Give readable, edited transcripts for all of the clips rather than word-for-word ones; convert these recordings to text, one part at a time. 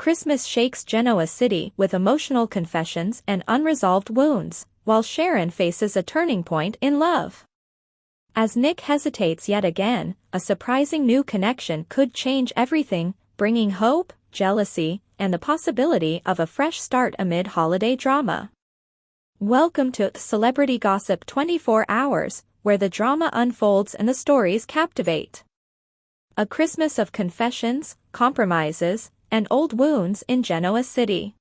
Christmas shakes Genoa City with emotional confessions and unresolved wounds, while Sharon faces a turning point in love. As Nick hesitates yet again, a surprising new connection could change everything, bringing hope, jealousy, and the possibility of a fresh start amid holiday drama. Welcome to Celebrity Gossip 24 Hours, where the drama unfolds and the stories captivate. A Christmas of confessions, compromises, and old wounds in Genoa City.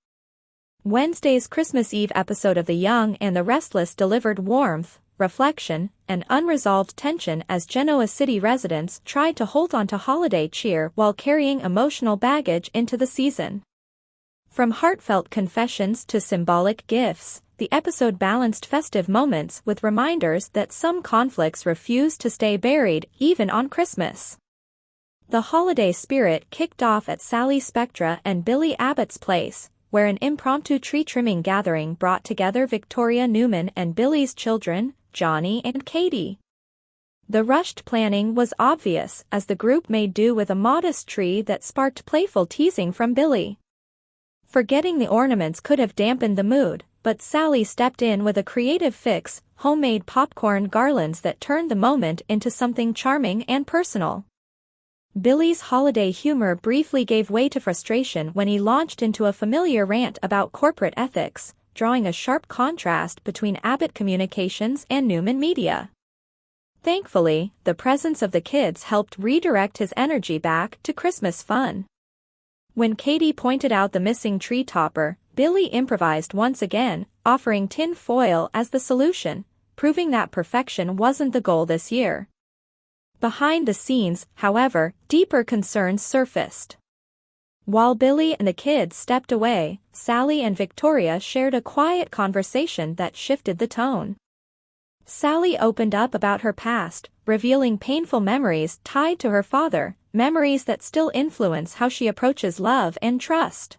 Wednesday's Christmas Eve episode of The Young and the Restless delivered warmth, reflection, and unresolved tension as Genoa City residents tried to hold on to holiday cheer while carrying emotional baggage into the season. From heartfelt confessions to symbolic gifts, the episode balanced festive moments with reminders that some conflicts refuse to stay buried even on Christmas. The holiday spirit kicked off at Sally Spectra and Billy Abbott's place, where an impromptu tree-trimming gathering brought together Victoria Newman and Billy's children, Johnny and Katie. The rushed planning was obvious as the group made do with a modest tree that sparked playful teasing from Billy. Forgetting the ornaments could have dampened the mood, but Sally stepped in with a creative fix, homemade popcorn garlands that turned the moment into something charming and personal. Billy's holiday humor briefly gave way to frustration when he launched into a familiar rant about corporate ethics, drawing a sharp contrast between Abbott Communications and Newman Media. Thankfully, the presence of the kids helped redirect his energy back to Christmas fun. When Katie pointed out the missing tree topper, Billy improvised once again, offering tin foil as the solution, proving that perfection wasn't the goal this year. Behind the scenes, however, deeper concerns surfaced. While Billy and the kids stepped away, Sally and Victoria shared a quiet conversation that shifted the tone. Sally opened up about her past, revealing painful memories tied to her father, memories that still influence how she approaches love and trust.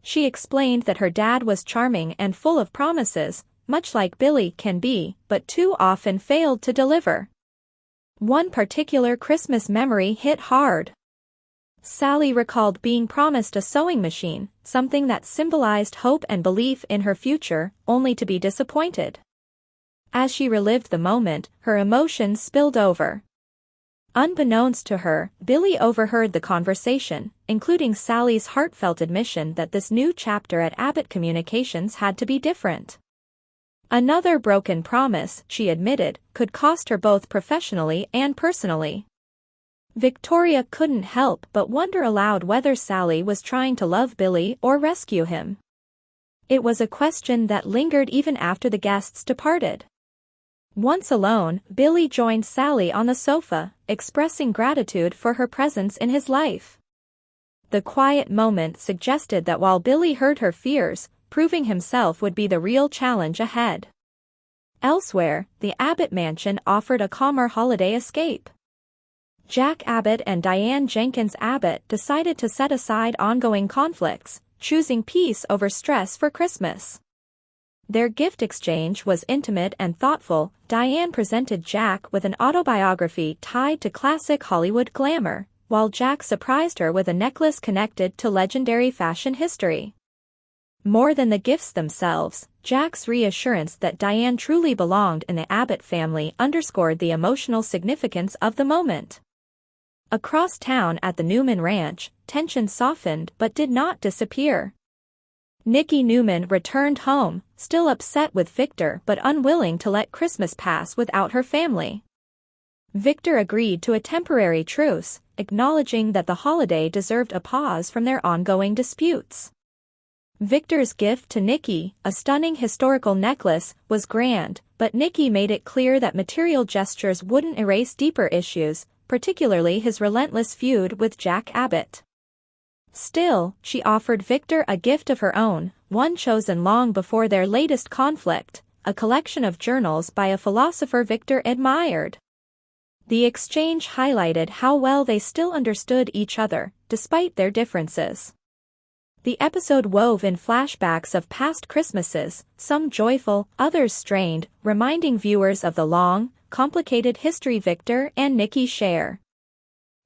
She explained that her dad was charming and full of promises, much like Billy can be, but too often failed to deliver. One particular Christmas memory hit hard. Sally recalled being promised a sewing machine, something that symbolized hope and belief in her future, only to be disappointed. As she relived the moment, her emotions spilled over. Unbeknownst to her, Billy overheard the conversation, including Sally's heartfelt admission that this new chapter at Abbott Communications had to be different. Another broken promise, she admitted, could cost her both professionally and personally. Victoria couldn't help but wonder aloud whether Sally was trying to love Billy or rescue him. It was a question that lingered even after the guests departed. Once alone, Billy joined Sally on the sofa, expressing gratitude for her presence in his life. The quiet moment suggested that while Billy heard her fears, proving himself would be the real challenge ahead. Elsewhere, the Abbott mansion offered a calmer holiday escape. Jack Abbott and Diane Jenkins Abbott decided to set aside ongoing conflicts, choosing peace over stress for Christmas. Their gift exchange was intimate and thoughtful. Diane presented Jack with an autobiography tied to classic Hollywood glamour, while Jack surprised her with a necklace connected to legendary fashion history. More than the gifts themselves, Jack's reassurance that Diane truly belonged in the Abbott family underscored the emotional significance of the moment. Across town at the Newman Ranch, tension softened but did not disappear. Nikki Newman returned home, still upset with Victor but unwilling to let Christmas pass without her family. Victor agreed to a temporary truce, acknowledging that the holiday deserved a pause from their ongoing disputes. Victor's gift to Nikki, a stunning historical necklace, was grand, but Nikki made it clear that material gestures wouldn't erase deeper issues, particularly his relentless feud with Jack Abbott. Still, she offered Victor a gift of her own, one chosen long before their latest conflict, a collection of journals by a philosopher Victor admired. The exchange highlighted how well they still understood each other, despite their differences. The episode wove in flashbacks of past Christmases, some joyful, others strained, reminding viewers of the long, complicated history Victor and Nikki share.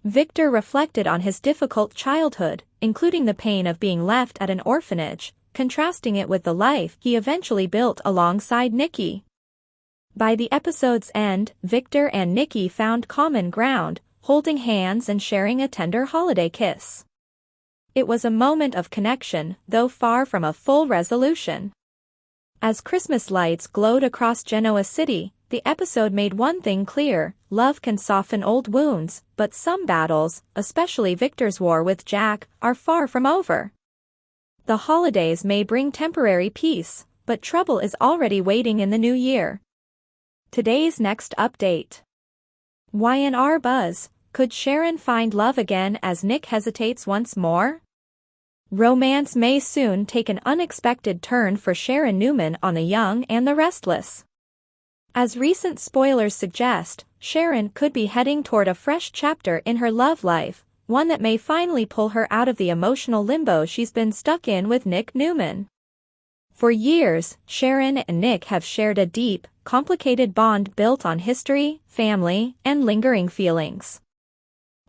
Victor reflected on his difficult childhood, including the pain of being left at an orphanage, contrasting it with the life he eventually built alongside Nikki. By the episode's end, Victor and Nikki found common ground, holding hands and sharing a tender holiday kiss. It was a moment of connection, though far from a full resolution. As Christmas lights glowed across Genoa City, the episode made one thing clear: love can soften old wounds, but some battles, especially Victor's war with Jack, are far from over. The holidays may bring temporary peace, but trouble is already waiting in the new year. Today's next update. Y&R Buzz, could Sharon find love again as Nick hesitates once more? Romance may soon take an unexpected turn for Sharon Newman on The Young and the Restless. As recent spoilers suggest, Sharon could be heading toward a fresh chapter in her love life, one that may finally pull her out of the emotional limbo she's been stuck in with Nick Newman. For years, Sharon and Nick have shared a deep, complicated bond built on history, family, and lingering feelings.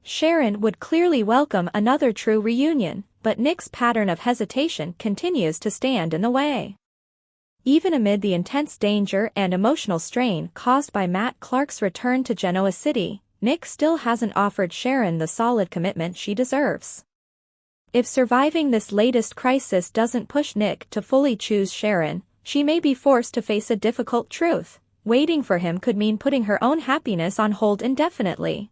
Sharon would clearly welcome another true reunion, but Nick's pattern of hesitation continues to stand in the way. Even amid the intense danger and emotional strain caused by Matt Clark's return to Genoa City, Nick still hasn't offered Sharon the solid commitment she deserves. If surviving this latest crisis doesn't push Nick to fully choose Sharon, she may be forced to face a difficult truth: waiting for him could mean putting her own happiness on hold indefinitely.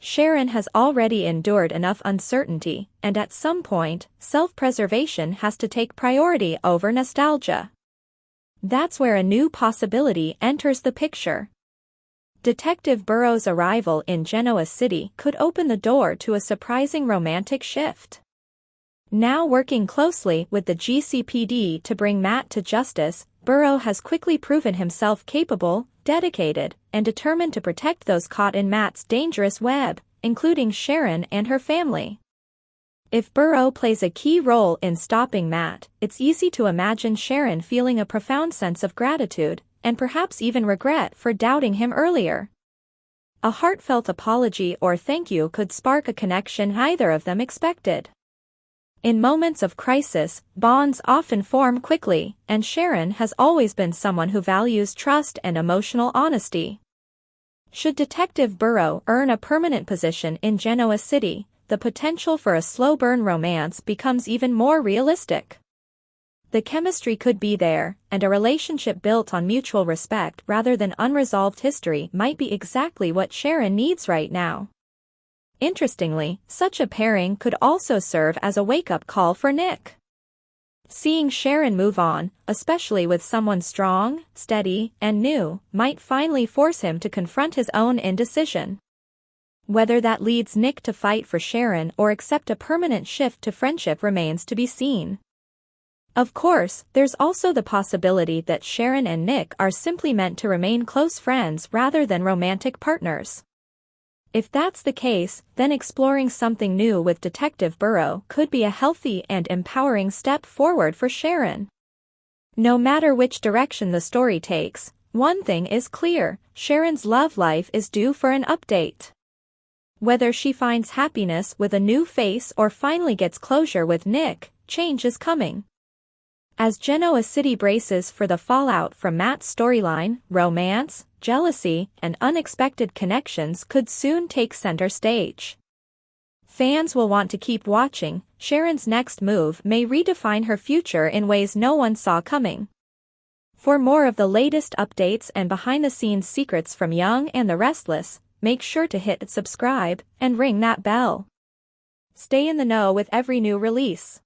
Sharon has already endured enough uncertainty, and at some point, self-preservation has to take priority over nostalgia. That's where a new possibility enters the picture. Detective Burrow's arrival in Genoa City could open the door to a surprising romantic shift. Now working closely with the GCPD to bring Matt to justice, Burrow has quickly proven himself capable, dedicated, and determined to protect those caught in Matt's dangerous web, including Sharon and her family. If Burrow plays a key role in stopping Matt, it's easy to imagine Sharon feeling a profound sense of gratitude, and perhaps even regret for doubting him earlier. A heartfelt apology or thank you could spark a connection neither of them expected. In moments of crisis, bonds often form quickly, and Sharon has always been someone who values trust and emotional honesty. Should Detective Burrow earn a permanent position in Genoa City, the potential for a slow-burn romance becomes even more realistic. The chemistry could be there, and a relationship built on mutual respect rather than unresolved history might be exactly what Sharon needs right now. Interestingly, such a pairing could also serve as a wake-up call for Nick. Seeing Sharon move on, especially with someone strong, steady, and new, might finally force him to confront his own indecision. Whether that leads Nick to fight for Sharon or accept a permanent shift to friendship remains to be seen. Of course, there's also the possibility that Sharon and Nick are simply meant to remain close friends rather than romantic partners. If that's the case, then exploring something new with Detective Burrow could be a healthy and empowering step forward for Sharon. No matter which direction the story takes, one thing is clear: Sharon's love life is due for an update. Whether she finds happiness with a new face or finally gets closure with Nick, change is coming. As Genoa City braces for the fallout from Matt's storyline, romance, jealousy, and unexpected connections could soon take center stage. Fans will want to keep watching. Sharon's next move may redefine her future in ways no one saw coming. For more of the latest updates and behind-the-scenes secrets from Young and the Restless, make sure to hit subscribe and ring that bell. Stay in the know with every new release.